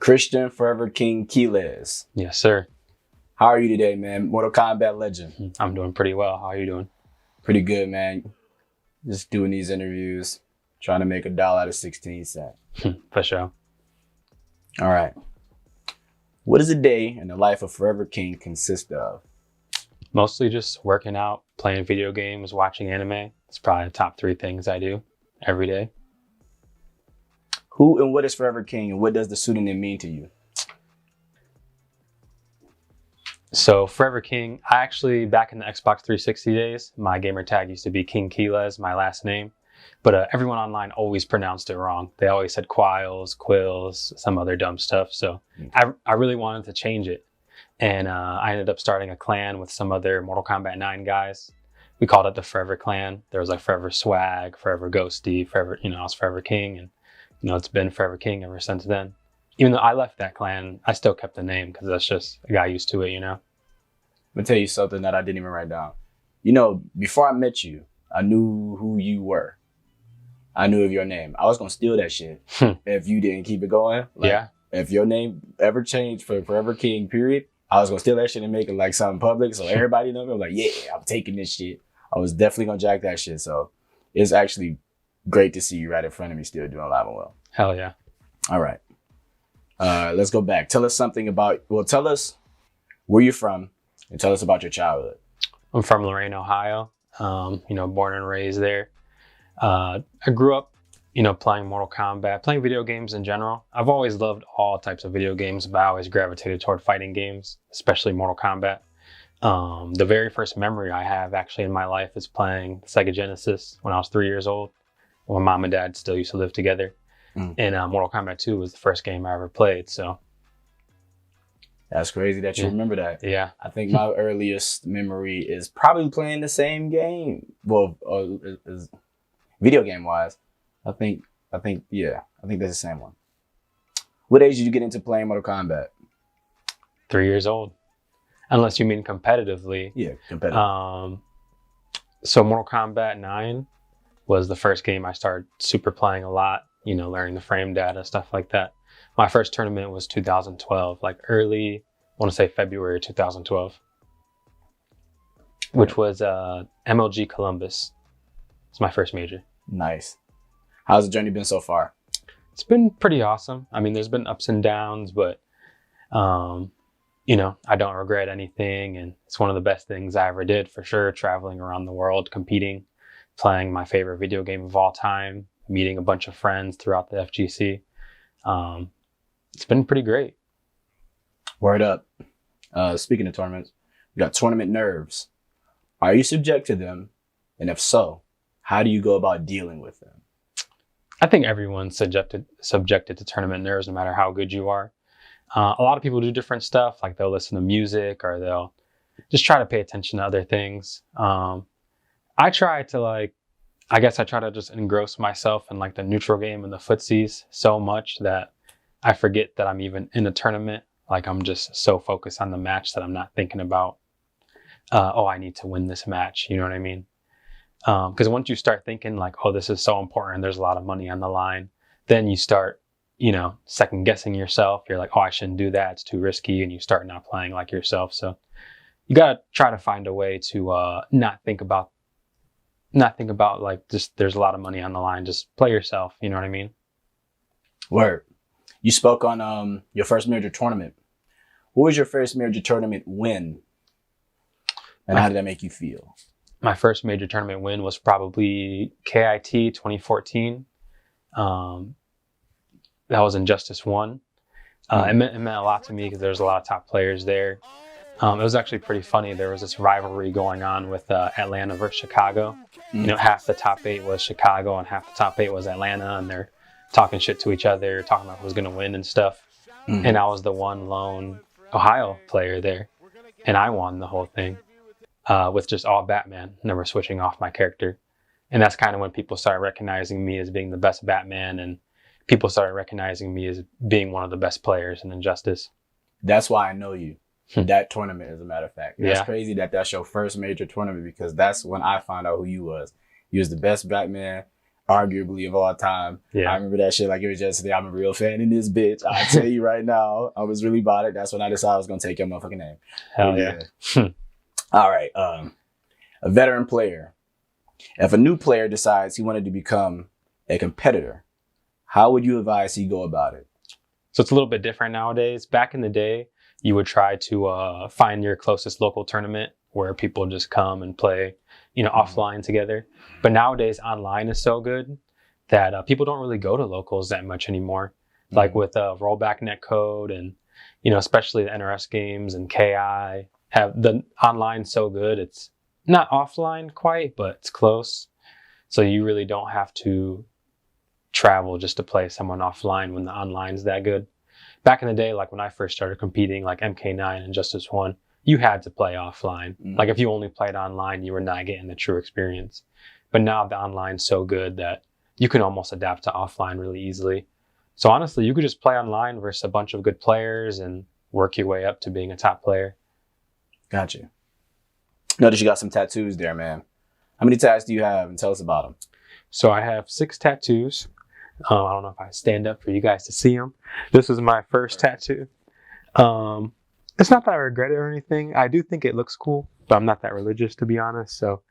Christian ForeverKing Quiles. Yes, sir. How are you today, man? Mortal Kombat legend. I'm doing pretty well. How are you doing? Pretty good, man. Just doing these interviews, trying to make $1 out of 16 cents. For sure. All right. What does a day in the life of ForeverKing consist of? Mostly just working out, playing video games, watching anime. It's probably the top 3 things I do every day. Who and what is ForeverKing, and what does the pseudonym mean to you? So ForeverKing, I actually, back in the Xbox 360 days, my gamer tag used to be King Quiles, my last name. But everyone online always pronounced it wrong. They always said Quilles, some other dumb stuff. So I really wanted to change it. And I ended up starting a clan with some other Mortal Kombat 9 guys. We called it the Forever Clan. There was like Forever Swag, Forever Ghosty, Forever, I was ForeverKing. And, it's been ForeverKing ever since then. Even though I left that clan, I still kept the name because that's just, I got used to it, I'm gonna tell you something that I didn't even write down. Before I met you, I knew who you were. I knew of your name. I was gonna steal that shit if you didn't keep it going. Yeah. If your name ever changed for ForeverKing, period, I was gonna steal that shit and make it like something public so everybody know me. I'm like, yeah, I'm taking this shit. I was definitely gonna jack that shit. So it's actually great to see you right in front of me still doing live and well. Hell yeah. All right. Let's go back. Tell us tell us where you're from and tell us about your childhood. I'm from Lorain, Ohio. Born and raised there. I grew up, playing Mortal Kombat, playing video games in general. I've always loved all types of video games, but I always gravitated toward fighting games, especially Mortal Kombat. The very first memory I have actually in my life is playing Sega Genesis when I was 3 years old. When my mom and dad still used to live together. And Mortal Kombat 2 was the first game I ever played, so. That's crazy that you remember that. Yeah. I think my earliest memory is probably playing the same game. Well, video game wise, I think that's the same one. What age did you get into playing Mortal Kombat? 3 years old, unless you mean competitively. Yeah, competitive. So Mortal Kombat 9 was the first game I started super playing a lot, learning the frame data, stuff like that. My first tournament was 2012, like early, I want to say February 2012, which was MLG Columbus. It's my first major. Nice. How's the journey been so far? It's been pretty awesome. I mean, there's been ups and downs, but, I don't regret anything. And it's one of the best things I ever did for sure. Traveling around the world, competing, playing my favorite video game of all time, meeting a bunch of friends throughout the FGC. It's been pretty great. Word up. Speaking of tournaments, we got tournament nerves. Are you subject to them? And if so, how do you go about dealing with them? I think everyone's subjected to tournament nerves, no matter how good you are. A lot of people do different stuff, like they'll listen to music or they'll just try to pay attention to other things. I try to just engross myself in like the neutral game and the footsies so much that I forget that I'm even in a tournament. Like I'm just so focused on the match that I'm not thinking about, I need to win this match. You know what I mean? Because once you start thinking like, oh, this is so important, there's a lot of money on the line, then you start, second guessing yourself. You're like, oh, I shouldn't do that. It's too risky. And you start not playing like yourself. So you got to try to find a way to not think about like just there's a lot of money on the line. Just play yourself. You know what I mean? Word. You spoke on your first major tournament. What was your first major tournament win? And how did that make you feel? My first major tournament win was probably KIT 2014. That was Injustice 1. It meant a lot to me because there's a lot of top players there. It was actually pretty funny. There was this rivalry going on with Atlanta versus Chicago. Half the top 8 was Chicago and half the top 8 was Atlanta, and they're talking shit to each other, talking about who's going to win and stuff. And I was the one lone Ohio player there, and I won the whole thing with just all Batman, never switching off my character. And that's kind of when people started recognizing me as being the best Batman, and people started recognizing me as being one of the best players in Injustice. That's why I know you. That tournament, as a matter of fact. That's crazy that's your first major tournament, because that's when I found out who you was. You was the best Batman. arguably of all time. Yeah. I remember that shit like it was yesterday. I'm a real fan in this bitch. I tell you right now, I was really about it. That's when I decided I was gonna take your motherfucking name. Hell yeah. All right. A veteran player. If a new player decides he wanted to become a competitor, how would you advise he go about it? So it's a little bit different nowadays. Back in the day, you would try to find your closest local tournament where people just come and play, offline together. But nowadays, online is so good that people don't really go to locals that much anymore. Like with rollback netcode and, especially the NRS games and KI have the online so good. It's not offline quite, but it's close. So you really don't have to travel just to play someone offline when the online's that good. Back in the day, like when I first started competing, like MK9 and Justice 1, you had to play offline. Like if you only played online, you were not getting the true experience. But now the online's so good that you can almost adapt to offline really easily. So honestly, you could just play online versus a bunch of good players and work your way up to being a top player. Gotcha. Notice you got some tattoos there, man. How many tats do you have? And tell us about them. So I have 6 tattoos. I don't know if I stand up for you guys to see them. This is my first tattoo. It's not that I regret it or anything. I do think it looks cool, but I'm not that religious, to be honest. So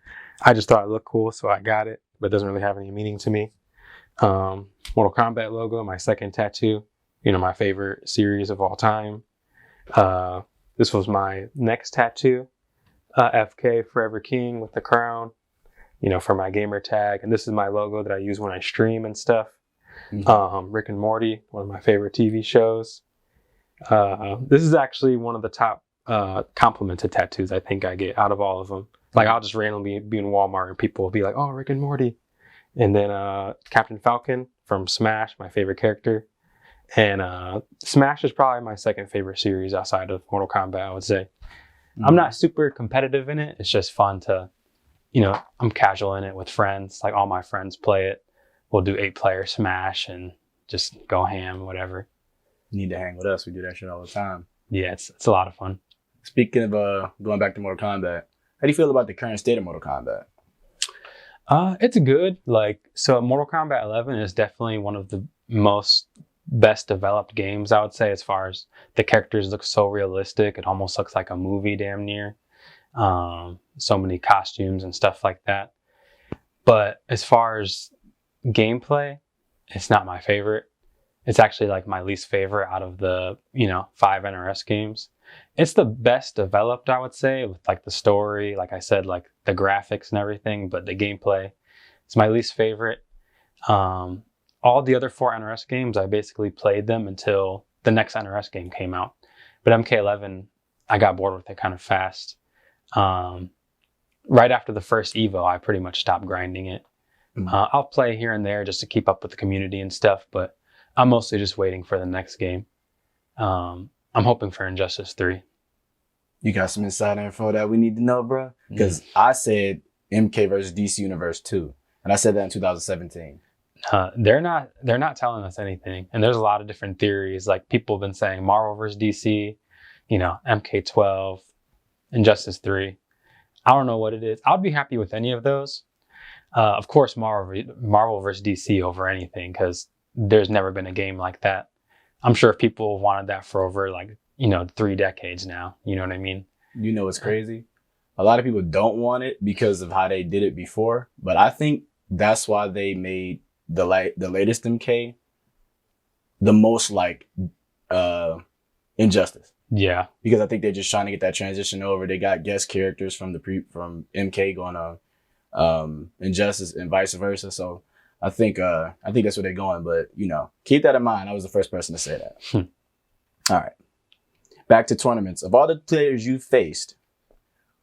I just thought it looked cool, so I got it, but it doesn't really have any meaning to me. Mortal Kombat logo, my second tattoo. My favorite series of all time. This was my next tattoo. FK, ForeverKing with the crown, for my gamer tag. And this is my logo that I use when I stream and stuff. Rick and Morty, one of my favorite TV shows. This is actually one of the top complimented tattoos I think I get out of all of them. Like I'll just randomly be in Walmart and people will be like, "Oh, Rick and Morty." And then Captain Falcon from Smash, my favorite character. And Smash is probably my second favorite series outside of Mortal Kombat, I would say. I'm not super competitive in it. It's just fun to, I'm casual in it with friends. Like all my friends play it. We'll do 8-player Smash and just go ham, whatever. You need to hang with us. We do that shit all the time. Yeah, it's a lot of fun. Speaking of going back to Mortal Kombat, how do you feel about the current state of Mortal Kombat? It's good. So Mortal Kombat 11 is definitely one of the best developed games, I would say, as far as the characters look so realistic. It almost looks like a movie damn near. So many costumes and stuff like that. But as far as gameplay, it's not my favorite. It's actually like my least favorite out of the 5 NRS games. It's the best developed, I would say, with like the story, like I said, like the graphics and everything, but the gameplay, it's my least favorite. All the other 4 NRS games, I basically played them until the next NRS game came out. But MK11, I got bored with it kind of fast. Right after the first Evo, I pretty much stopped grinding it. I'll play here and there just to keep up with the community and stuff, but I'm mostly just waiting for the next game. I'm hoping for Injustice 3. You got some inside info that we need to know, bro? Because I said MK versus DC Universe 2, and I said that in 2017. They're not telling us anything, and there's a lot of different theories. Like people have been saying Marvel versus DC, MK12, Injustice 3. I don't know what it is. I'd be happy with any of those. Of course, Marvel versus DC over anything, because there's never been a game like that. I'm sure people have wanted that for over 3 decades now. You know what I mean? You know what's crazy? A lot of people don't want it because of how they did it before, but I think that's why they made the latest MK the most like Injustice. Yeah, because I think they're just trying to get that transition over. They got guest characters from MK going on Injustice and vice versa. So I think that's where they're going. But keep that in mind. I was the first person to say that. All right, back to tournaments. Of all the players you faced,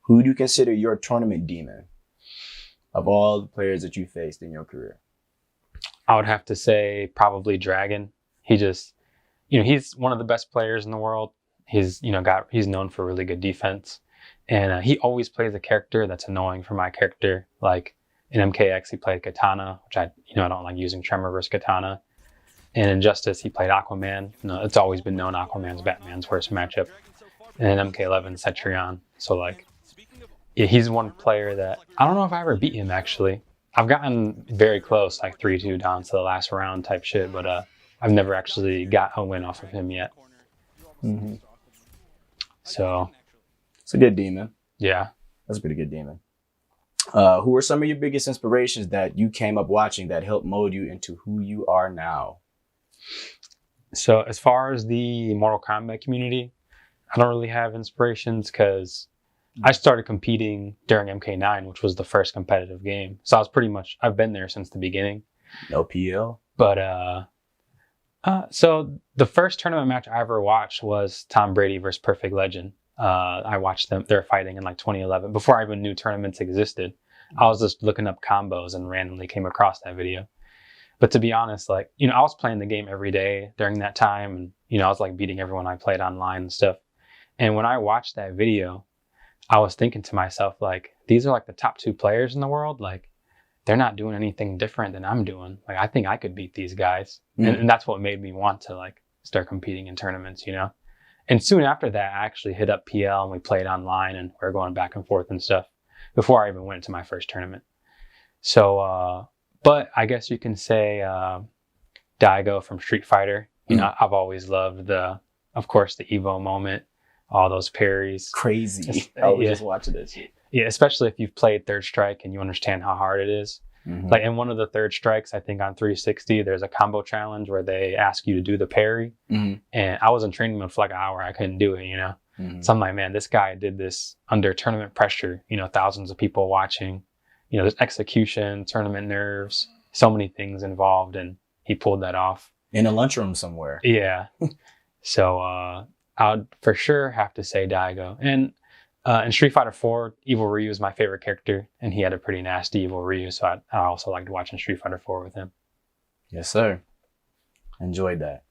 who do you consider your tournament demon? Of all the players that you faced in your career, I would have to say probably Dragon. He just, he's one of the best players in the world. He's known for really good defense, and he always plays a character that's annoying for my character. Like in MKX, he played Katana, which I don't like using Tremor versus Katana. And in Injustice, he played Aquaman. It's always been known Aquaman's Batman's worst matchup. And in MK11, Cetrion. So he's one player that I don't know if I ever beat him actually. I've gotten very close, like 3-2 down to the last round type shit, but I've never actually got a win off of him yet. Mm-hmm. So It's a good demon. yeah. That's a pretty good demon. Who are some of your biggest inspirations that you came up watching that helped mold you into who you are now? So as far as the Mortal Kombat community, I don't really have inspirations because I started competing during MK9, which was the first competitive game. So I've been there since the beginning. No PL? But so the first tournament match I ever watched was Tom Brady versus Perfect Legend. I watched them. They're fighting in like 2011 before I even knew tournaments existed. I was just looking up combos and randomly came across that video. But to be honest, like, you know, I was playing the game every day during that time. And, you know, I was like beating everyone I played online and stuff. And when I watched that video, I was thinking to myself, like, these are like the top 2 players in the world. Like, they're not doing anything different than I'm doing. Like, I think I could beat these guys. And that's what made me want to like start competing in tournaments, you know? And soon after that, I actually hit up PL and we played online and we were going back and forth and stuff before I even went to my first tournament. So, but I guess you can say Daigo from Street Fighter. You know, I've always loved of course, the Evo moment, all those parries. Crazy. I was just watching this. Yeah, especially if you've played Third Strike and you understand how hard it is. Mm-hmm. Like in one of the Third Strikes, I think on 360, there's a combo challenge where they ask you to do the parry. Mm-hmm. And I was in training mode for like an hour. I couldn't do it, you know? Mm-hmm. So I'm like, man, this guy did this under tournament pressure, you know, thousands of people watching, you know, there's execution, tournament nerves, so many things involved. And he pulled that off. In a lunchroom somewhere. Yeah. So I would for sure have to say Daigo. And in Street Fighter 4, Evil Ryu is my favorite character, and he had a pretty nasty Evil Ryu, so I also liked watching Street Fighter 4 with him. Yes, sir. Enjoyed that.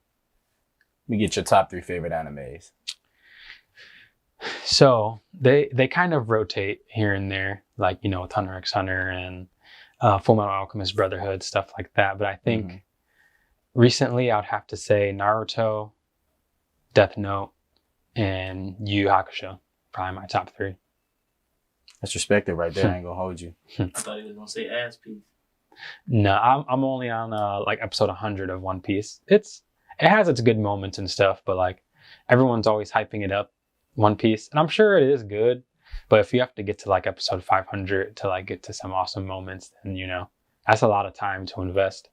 Let me get your top 3 favorite animes. So they kind of rotate here and there, like, you know, with Hunter x Hunter and Fullmetal Alchemist Brotherhood, stuff like that. But I think recently I would have to say Naruto, Death Note, and Yu Yu Hakusho. Probably my top 3. That's respected right there. I ain't gonna hold you. I thought he was gonna say ass piece. No, I'm only on like episode 100 of One Piece. It has its good moments and stuff, but like everyone's always hyping it up, One Piece, and I'm sure it is good. But if you have to get to like episode 500 to like get to some awesome moments, then you know that's a lot of time to invest.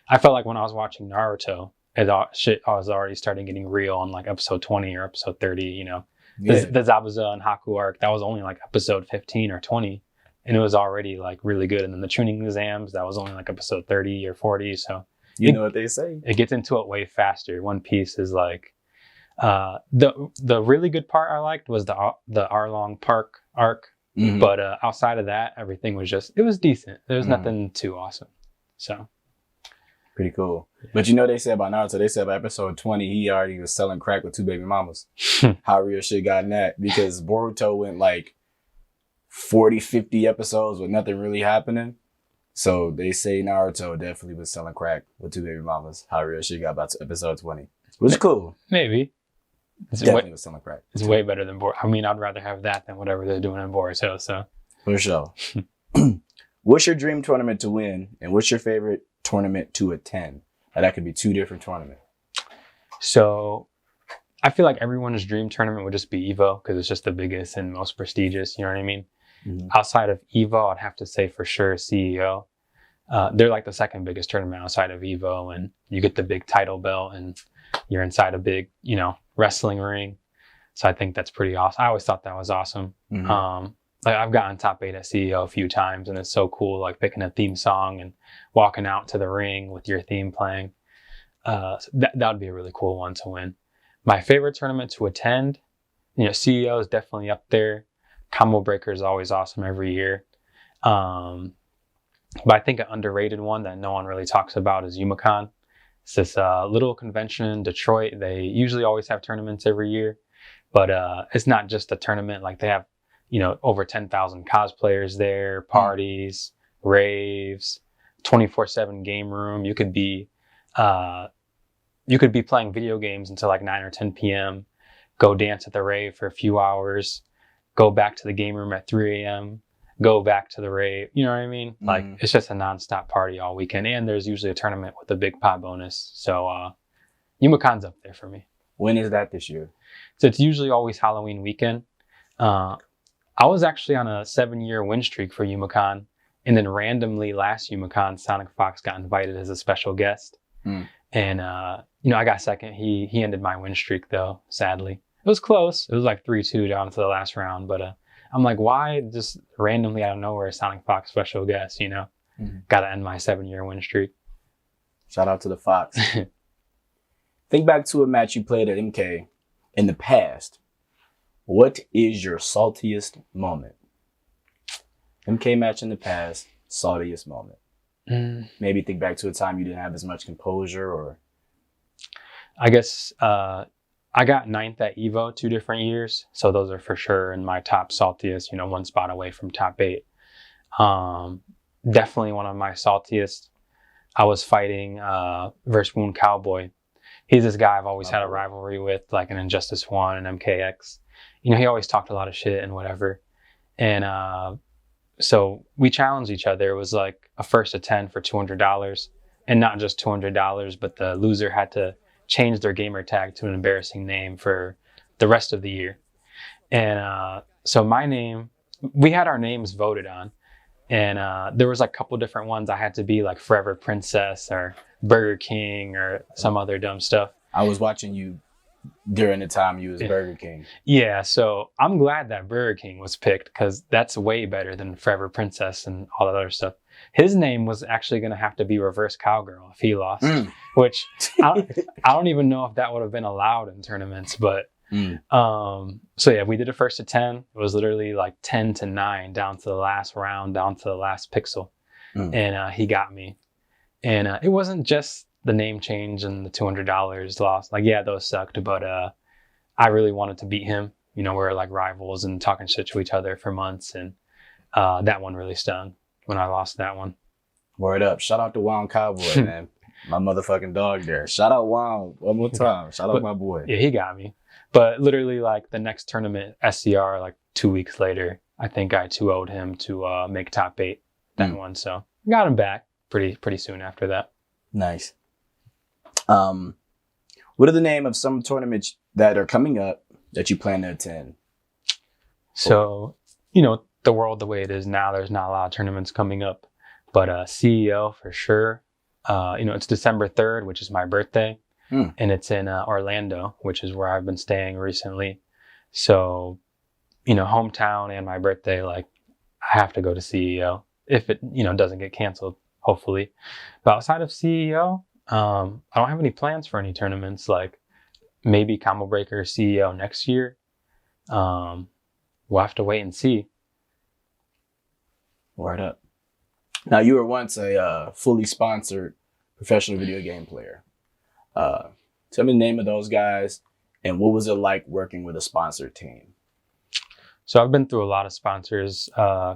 I felt like when I was watching Naruto, I was already starting getting real on like episode 20 or episode 30. You know. Yeah. The Zabuza and Haku arc, that was only like episode 15 or 20, and it was already like really good. And then the tuning exams, that was only like episode 30 or 40. So you know what they say. It gets into it way faster. One Piece is like the really good part I liked was the Arlong Park arc, but outside of that, everything was it was decent. There was nothing too awesome. So pretty cool. But you know they said about Naruto, they said by episode 20, he already was selling crack with 2 baby mamas. How real shit got in that? Because Boruto went like 40, 50 episodes with nothing really happening. So they say Naruto definitely was selling crack with 2 baby mamas. How real shit got about episode 20. Which is cool. Maybe. Definitely was selling crack. It's way better than Boruto. I mean, I'd rather have that than whatever they're doing in Boruto, so. For sure. What's your dream tournament to win? And what's your favorite tournament to attend? Now, that could be 2 different tournaments. So I feel like everyone's dream tournament would just be Evo because it's just the biggest and most prestigious, you know what I mean? Mm-hmm. Outside of Evo, I'd have to say for sure CEO. They're like the second biggest tournament outside of Evo, and you get the big title belt and you're inside a big, you know, wrestling ring. So I think that's pretty awesome. I always thought that was awesome. Mm-hmm. Like I've gotten top 8 at CEO a few times, and it's so cool, like picking a theme song and walking out to the ring with your theme playing. So that would be a really cool one to win. My favorite tournament to attend, you know, CEO is definitely up there. Combo Breaker is always awesome every year. But I think an underrated one that no one really talks about is Yumacon. It's this little convention in Detroit. They usually always have tournaments every year, but it's not just a tournament. Like they have, you know, over 10,000 cosplayers there, parties, raves, 24/7 game room. You could be playing video games until like 9 or 10 p.m., go dance at the rave for a few hours, go back to the game room at 3 a.m., go back to the rave. You know what I mean? Like Mhm. it's just a nonstop party all weekend, and there's usually a tournament with a big pot bonus. So Yumacon's up there for me. When is that this year? So it's usually always Halloween weekend. Uh, I was actually on a 7-year win streak for Yumacon, and then randomly last Yumacon, Sonic Fox got invited as a special guest, and I got second. He ended my win streak though, sadly. It was close. It was like 3-2 down to the last round, but I'm like, why just randomly out of nowhere Sonic Fox special guest? Got to end my 7-year win streak. Shout out to the Fox. Think back to a match you played at MK in the past. What is your saltiest moment? MK match in the past, saltiest moment. Maybe think back to a time you didn't have as much composure, or I guess I got 9th at Evo 2 different years. So those are for sure in my top saltiest, 1 spot away from top 8. Definitely one of my saltiest. I was fighting versus Wound Cowboy. He's this guy I've always had a rivalry with, like an Injustice 1 and MKX. He always talked a lot of shit and whatever. And so we challenged each other. It was like a first to 10 for $200. And not just $200, but the loser had to change their gamer tag to an embarrassing name for the rest of the year. And so my name, we had our names voted on. And there was like a couple different ones. I had to be like Forever Princess or Burger King or some other dumb stuff. I was watching you during the time you was Burger King. Yeah, so I'm glad that Burger King was picked because that's way better than Forever Princess and all that other stuff. His name was actually going to have to be Reverse Cowgirl if he lost, which I don't even know if that would have been allowed in tournaments. But so yeah, we did a first to 10. It was literally like 10 to 9 down to the last round, down to the last pixel. And he got me. And it wasn't just the name change and the $200 lost. Like, yeah, those sucked, but I really wanted to beat him. We were like rivals and talking shit to each other for months. And that one really stung when I lost that one. Word up. Shout out to Wound Cowboy, man. My motherfucking dog there. Shout out Wound one more time. Shout out my boy. Yeah, he got me. But literally like the next tournament, SCR, like 2 weeks later, I think I 2-0'd him to make top 8 that one. So got him back pretty soon after that. Nice. What are the name of some tournaments that are coming up that you plan to attend? So, the world the way it is now, there's not a lot of tournaments coming up, but CEO for sure. It's December 3rd, which is my birthday, and it's in Orlando, which is where I've been staying recently. So, hometown and my birthday, like I have to go to CEO if it, doesn't get canceled, hopefully. But outside of CEO, I don't have any plans for any tournaments, like maybe Combo Breaker CEO next year. We'll have to wait and see. Word up. Now, you were once a fully sponsored professional video game player. Tell me the name of those guys and what was it like working with a sponsored team? So I've been through a lot of sponsors.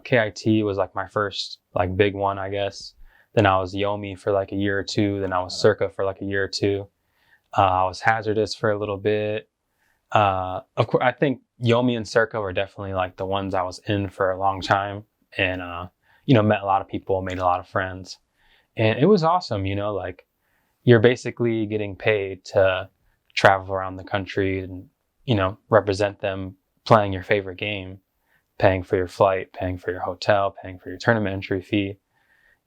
KIT was like my first like big one, I guess. Then I was Yomi for like a year or two. Then I was Circa for like a year or two. I was Hazardous for a little bit. Of course, I think Yomi and Circa were definitely like the ones I was in for a long time. And, met a lot of people, made a lot of friends. And it was awesome, like you're basically getting paid to travel around the country and, represent them playing your favorite game, paying for your flight, paying for your hotel, paying for your tournament entry fee.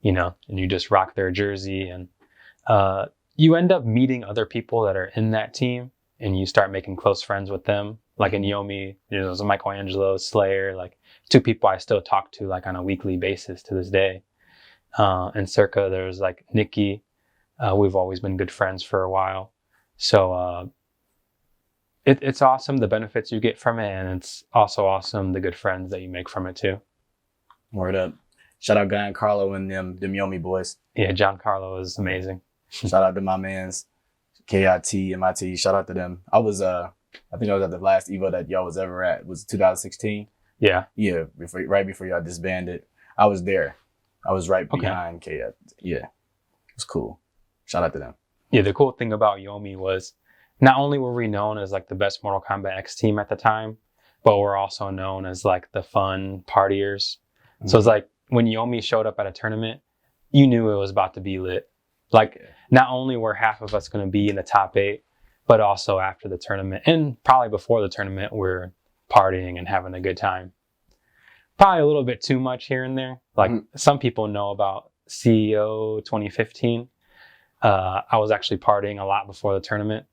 And you just rock their jersey and you end up meeting other people that are in that team and you start making close friends with them. Like in Yomi, there's Michelangelo, Slayer, like 2 people I still talk to like on a weekly basis to this day. And Circa, there's like Nikki. We've always been good friends for a while. So it's awesome, the benefits you get from it. And it's also awesome, the good friends that you make from it too. Word up. Shout out Guy and Carlo and them Yomi boys. Yeah, John Carlo is amazing. Shout out to my mans, KIT, MIT. Shout out to them. I think I was at the last Evo that y'all was ever at. Was 2016? Yeah. Yeah, right before y'all disbanded. I was there. I was right behind KIT. Yeah, it was cool. Shout out to them. Yeah, the cool thing about Yomi was not only were we known as like the best Mortal Kombat X team at the time, but we're also known as like the fun partiers. So it's like when Yomi showed up at a tournament, you knew it was about to be lit. Like not only were half of us going to be in the top 8, but also after the tournament and probably before the tournament, we're partying and having a good time. Probably a little bit too much here and there. Like some people know about CEO 2015. I was actually partying a lot before the tournament,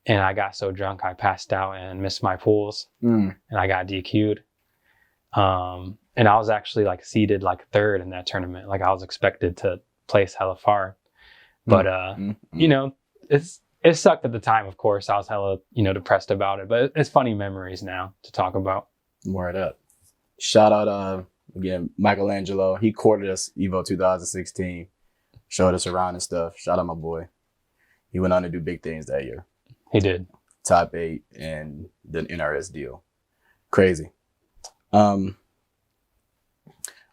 and I got so drunk I passed out and missed my pools, and I got DQ'd. And I was actually like seeded like 3rd in that tournament. Like I was expected to place hella far, but you know, it sucked at the time. Of course, I was hella depressed about it, but it's funny memories now to talk about. Word up. Shout out again Michelangelo. He courted us Evo 2016. Showed us around and stuff. Shout out my boy. He went on to do big things that year. He did. Top 8 and the NRS deal. Crazy.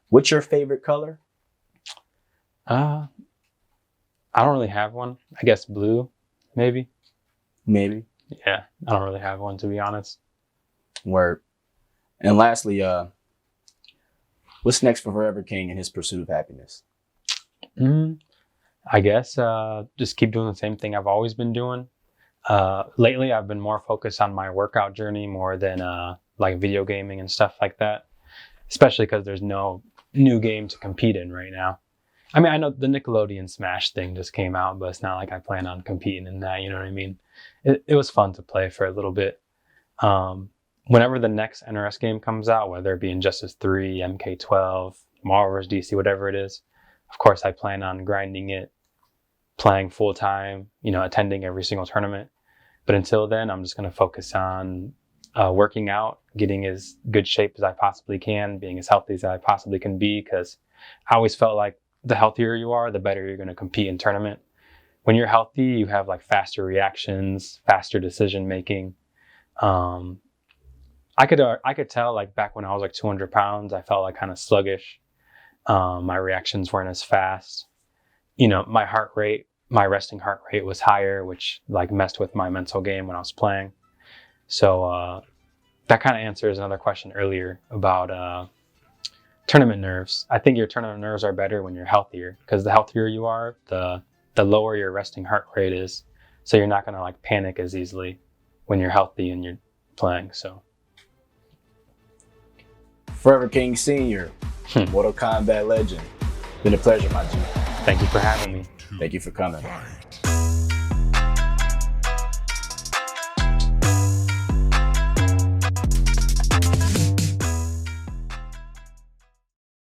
What's your favorite color? I don't really have one. I guess blue, maybe. Maybe. Yeah, I don't really have one, to be honest. Word. And lastly, what's next for ForeverKing in his pursuit of happiness? I guess just keep doing the same thing I've always been doing. Lately, I've been more focused on my workout journey more than like video gaming and stuff like that, especially because there's no new game to compete in right now. I mean, I know the Nickelodeon Smash thing just came out, but it's not like I plan on competing in that, you know what I mean? It was fun to play for a little bit. Whenever the next NRS game comes out, whether it be Injustice 3, MK12, Marvel vs. DC, whatever it is, of course, I plan on grinding it, playing full time, attending every single tournament. But until then, I'm just going to focus on working out, getting as good shape as I possibly can, being as healthy as I possibly can be, because I always felt like the healthier you are, the better you're going to compete in tournament. When you're healthy, you have like faster reactions, faster decision making. I could tell like back when I was like 200 pounds, I felt like kind of sluggish. My reactions weren't as fast. My heart rate, my resting heart rate was higher, which like messed with my mental game when I was playing. So that kind of answers another question earlier about tournament nerves. I think your tournament nerves are better when you're healthier, because the healthier you are, the lower your resting heart rate is. So you're not going to like panic as easily when you're healthy and you're playing. So ForeverKing Senior, Mortal Kombat legend. Been a pleasure, my G. thank you for having me. Thank you for coming.